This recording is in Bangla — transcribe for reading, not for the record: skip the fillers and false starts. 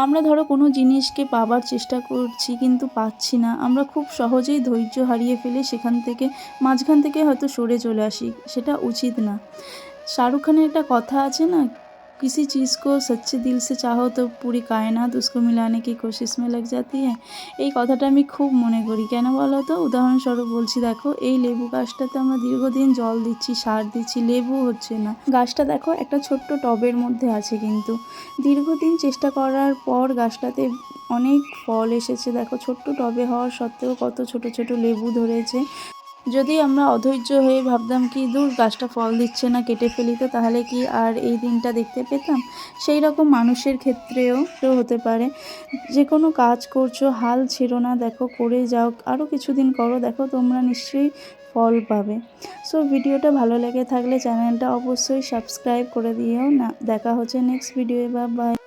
আমরা ধরো কোনো জিনিসকে পাবার চেষ্টা করছি কিন্তু পাচ্ছি না, আমরা খুব সহজেই ধৈর্য হারিয়ে ফেলে সেখান থেকে মাঝখান থেকে হয়তো সরে চলে আসি, সেটা উচিত না। শাহরুখ খানের একটা কথা আছে না, किसी चीज़ को सच्चे दिल से चाहो तो पूरी कायनात उसको मिलाने की कोशिश में लग जाती है। এই কথাটা আমি খুব মনে করি। কেন বলো তো? উদাহরণস্বরূপ বলছি, দেখো এই লেবু গাছটাতে আমরা দীর্ঘদিন জল দিচ্ছি, সার দিচ্ছি, লেবু হচ্ছে না। গাছটা দেখো একটা ছোট্ট টবের মধ্যে আছে, কিন্তু দীর্ঘদিন চেষ্টা করার পর গাছটাতে অনেক ফল এসেছে। দেখো ছোট্ট টবে হওয়ার সত্ত্বেও কত ছোট ছোট লেবু ধরেছে। যদি আমরা অধৈর্য হয়ে ভাবতাম কি দূর গাছটা ফল দিচ্ছে না, কেটে ফেলি, তো তাহলে কি আর এই দিনটা দেখতে পেতাম? সেই রকম মানুষের ক্ষেত্রেও হতে পারে। যে কোনো কাজ করছো, হাল ছেড়ো না, দেখো করে যাও, আরও কিছুদিন করো, দেখো তোমরা নিশ্চয়ই ফল পাবে। সো ভিডিওটা ভালো লেগে থাকলে চ্যানেলটা অবশ্যই সাবস্ক্রাইব করে দিও না। দেখা হচ্ছে নেক্সট ভিডিও। Bye bye.